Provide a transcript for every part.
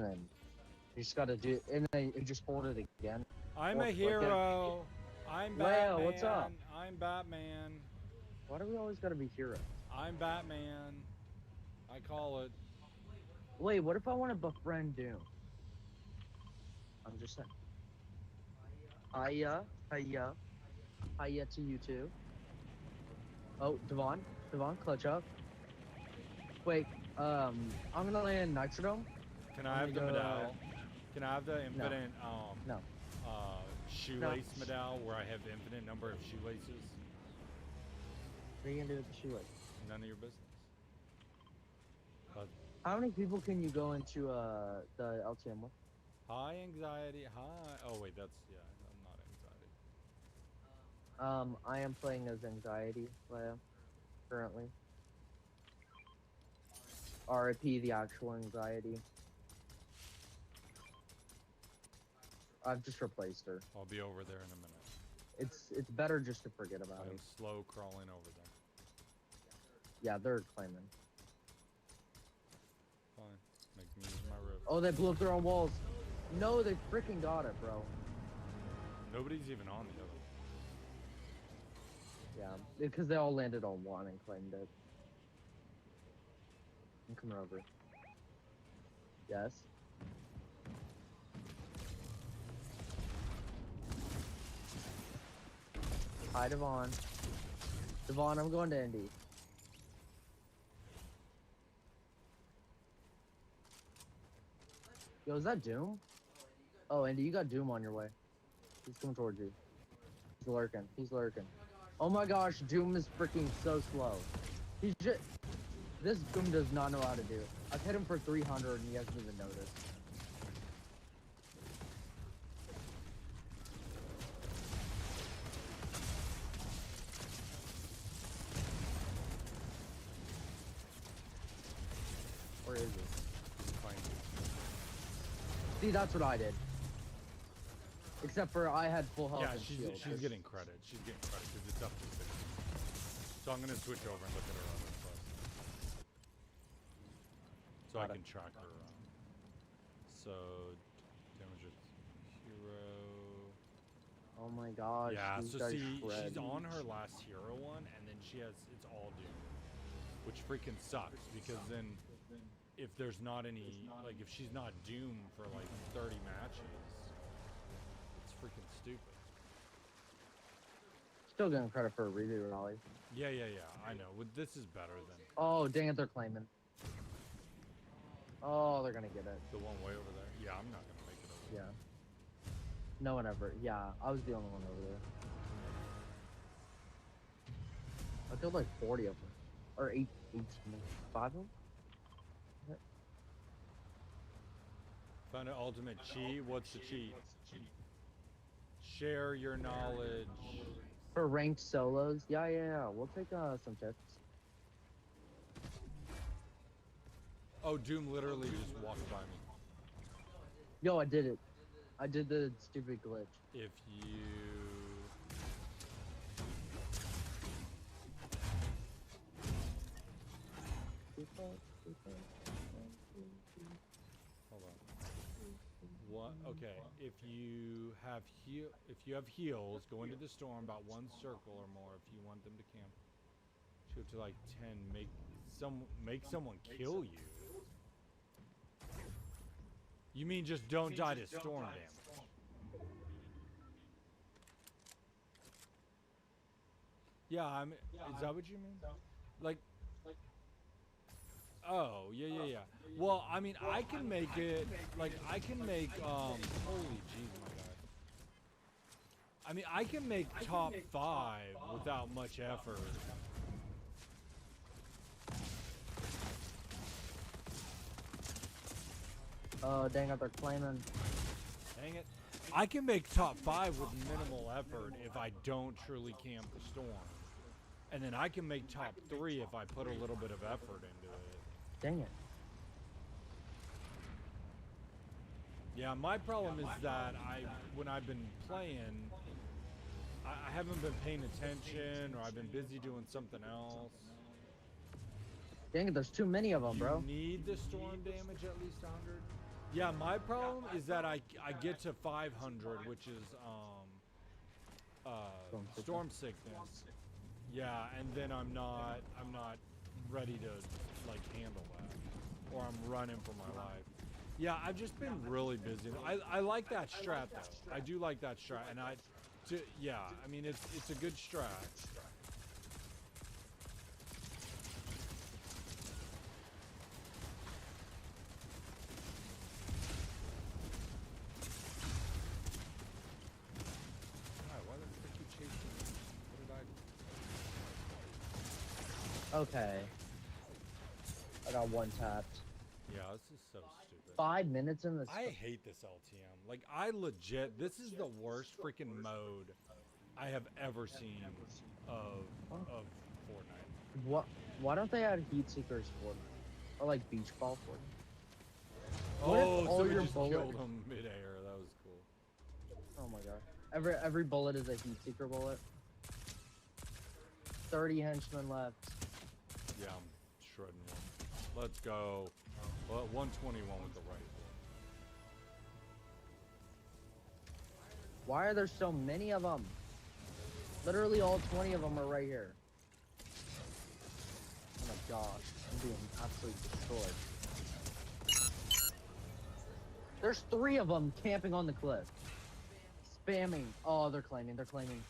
and then you just gotta do, and then you just hold it again. I'm Or a click it. hero. I'm Leo, Batman. what's up? I'm Batman. Why do we always gotta be heroes? I'm Batman. I call it. Wait, what if I want to befriend Doom? I'm just saying. Hiya to you too. Oh, Devon, clutch up. Wait, I'm gonna land Nitrodome. Can I have the medal? Can I have the No. infinite No. shoelace medal where I have the infinite number of shoelaces? What are you gonna do with the shoelace? None of your business. How many people can you go into the LTM with? High anxiety. High. Oh wait, that's yeah. I'm not anxiety. I am playing as Anxiety, Leo, currently. RIP the actual Anxiety. I've just replaced her. I'll be over there in a minute. It's better just to forget about I'm it. slow crawling over there. Yeah, they're claiming. Fine. Make me use my rope. Oh, they blew up their own walls. No, they freaking got it, bro. Nobody's even on the other one. Yeah, because they all landed on one and claimed it. I'm coming over. Yes. Hi, Devon. Devon, I'm going to Indy. Yo, is that Doom? Oh, Andy, you got Doom on your way. He's coming towards you. He's lurking. He's lurking. Oh my gosh, Doom is freaking so slow. He's just... This Doom does not know how to do it. I've hit him for 300 and he hasn't even noticed. Where is he? See, that's what I did. Except for I had full health Yeah, and shield. she's getting credit. She's getting credit because it's up to 60. So I'm going to switch over and look at her other quest. So I can track her around. So, damage with hero. Oh my gosh. Yeah, these so guys see, shred. she's on her last hero one, and then she has, it's all Doom. Which freaking sucks, because then if there's not any, like if she's not Doom for like 30 matches, it's freaking stupid. Still getting credit for a redo rally. Yeah, I know. This is better than Oh, dang it, they're claiming. Oh, they're gonna get it. the one way over there. Yeah, I'm not gonna make it over there. Yeah. No one ever. Yeah, I was the only one over there. I killed like 40 of them. Or 18. 5 of them? Found an ultimate cheat. What's the cheat? Share your knowledge. For ranked solos? Yeah. We'll take some tips. Oh, Doom literally just walked by me. Yo, I did it. I did the stupid glitch. If you... Hold on. What? Okay. If you have heals, go into the storm about 1 circle or more. If you want them to camp, go to like 10. Make someone kill you. You mean just don't die to storm damage? Yeah, is that what you mean? Like. Oh, yeah. Well, I mean, I can make it, like, I can make, holy jeez, my God. I mean, I can make top 5 without much effort. Oh, dang it, they're claiming. Dang it. I can make top 5 with minimal effort if I don't truly camp the storm. And then I can make top 3 if I put a little bit of effort into it. Dang it. Yeah, my problem is that when I've been playing, I haven't been paying attention, or I've been busy doing something else. Dang it, there's too many of them, bro. You need the storm damage at least 100? Yeah, my problem is that I get to 500, which is storm sickness. Yeah, and then I'm not ready to like handle that, or I'm running for my life. Yeah, I've just been really busy. I like that strat though. I do like that strat, and yeah, I mean it's a good strat. Why the frick you chasing me? What did I do? Okay. I got one tapped. Yeah, this is so stupid. 5 minutes in this. I hate this LTM. Like, I legit, this is the worst freaking mode I have ever seen of Fortnite. What? Why don't they add heat seekers for it? Or like beach ball for it? What if Oh, all somebody your just bullet- killed him midair. That was cool. Oh my god. Every bullet is a heat seeker bullet. 30 henchmen left. Yeah, I'm shredding one. Let's go. Well, 121 with the rifle. Why are there so many of them? Literally all 20 of them are right here. Oh my gosh. I'm being absolutely destroyed. There's 3 of them camping on the cliff. Spamming. Oh, they're claiming. They're claiming.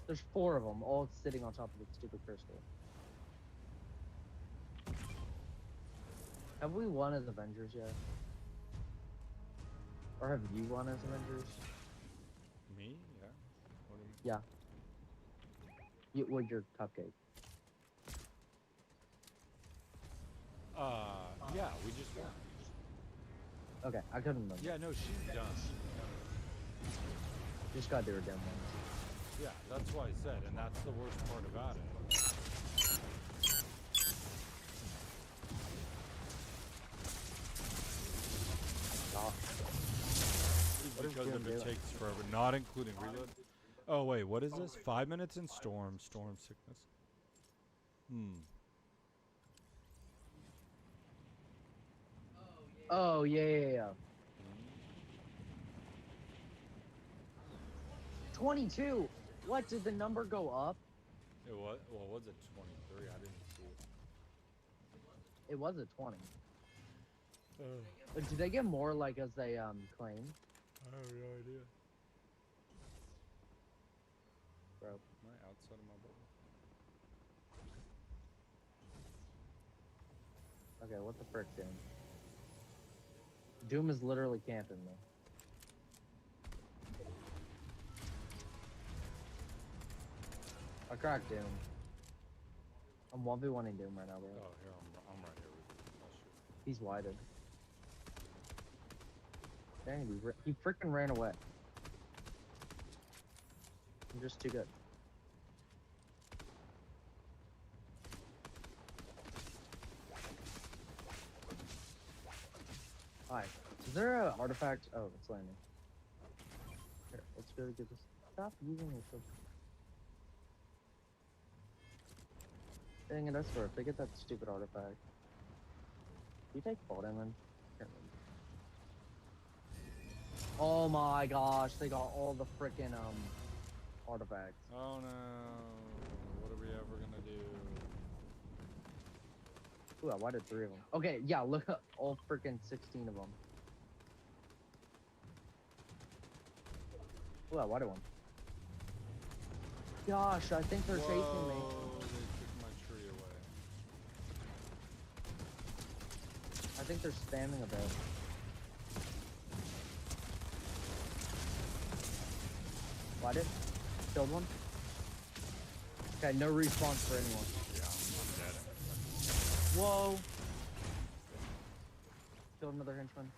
There's 4 of them all sitting on top of the stupid crystal. Have we won as Avengers yet? Or have you won as Avengers? Me? Yeah. What do you mean? Yeah. With your cupcake. Yeah, we just won. Okay, I couldn't remember. Yeah, no, she's done. Just gotta do her damn ones. Yeah, that's what I said, and that's the worst part about it. Because if it takes forever, not including reload. Oh wait, what is this? 5 minutes in storm sickness. Oh, yeah. 22! What, did the number go up? It was, well, was it 23? I didn't see it. It was at 20. But did they get more, like, as they, claim? I have no idea. Bro. Am I outside of my bubble? Okay, what the frick, Doom? Doom is literally camping me. I cracked Doom. I'm 1v1ing Doom right now, bro. Oh, here, I'm right here with you. Oh, shoot. He's widened. Dang, he freaking ran away. I'm just too good. Hi. Is there an artifact? Oh, it's landing. Here, let's go get this. Stop using it. Dang it, I swear, if they get that stupid artifact. You take fall damage? Can't remember. Oh my gosh, they got all the frickin' artifacts. Oh no. What are we ever gonna do? Ooh, I whited 3 of them. Okay, yeah, look at all frickin' 16 of them. Ooh, I whited 1. Gosh, I think they're chasing me. Whoa, they took my tree away. I think they're spamming a bit. Whited? Killed 1? Okay, no respawn for anyone. Yeah, I'm dead. Whoa! Killed another henchman.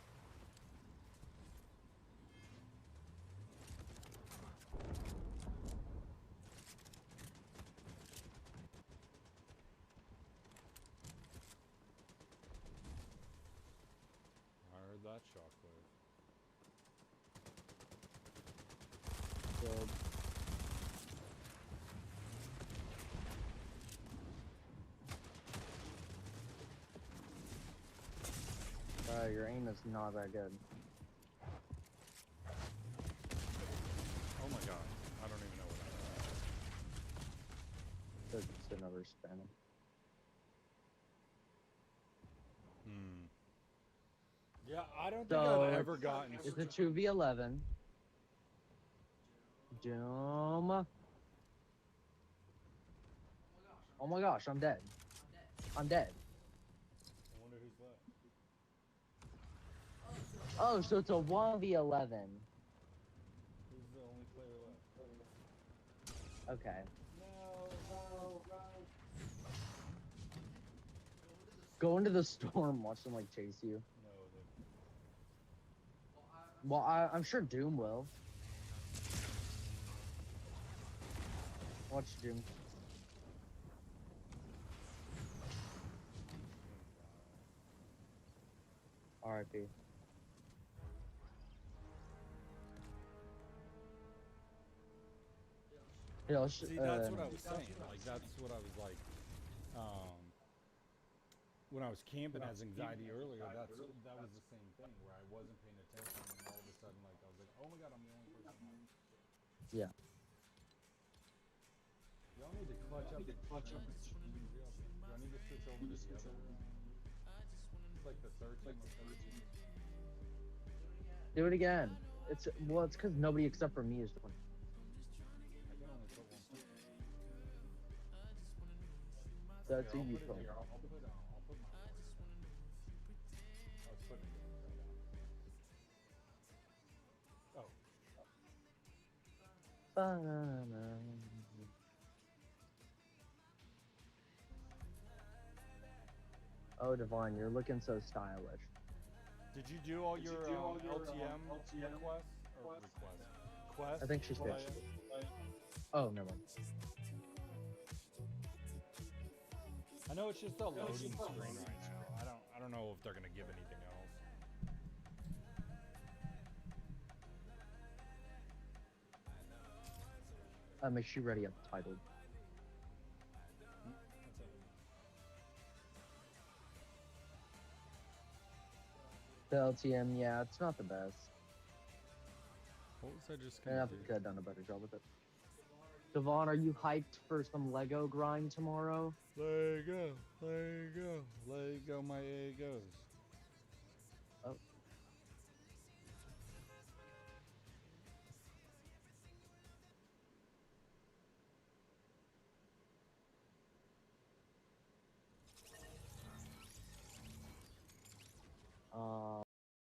I heard that shockwave. Killed. your aim is not that good. Oh my god. I don't even know what There's just another spinning. Yeah, I don't think So I've ever gotten. It's a 2v11. Doom. Oh my gosh, I'm dead. I'm dead. I wonder who's left. Oh, so it's a 1v11. Who's the only player left? Okay. No. Go into the storm, watch them like chase you. No, Well, I'm sure Doom will. Watch Doom. R.I.P. Yeah, see, that's what I was saying. Like, that's what I was like. When I was camping as anxiety earlier, that was the same thing where I wasn't paying attention, and all of a sudden, like, I was like, oh my god, I'm the only person left. Yeah. Y'all need to clutch up. Do I need to switch over to the other? It's like the third time. Do it again. It's because nobody except for me is doing it. I can only put one. That's a Here, you I'll put it here. I'll put my. I was putting it right now. Oh. Oh, Devon, you're looking so stylish. Did you do all your LTM requests? Or requests? Quests? I think she's Leia? finished. Oh, never mind. I know it's just a loading screen right now. I don't know if they're gonna give anything else. Is she ready untitled? The LTM, yeah, it's not the best. What was I just I gonna have do? could have done a better job with it. Devon, are you hyped for some Lego grind tomorrow? Lego, my Legos.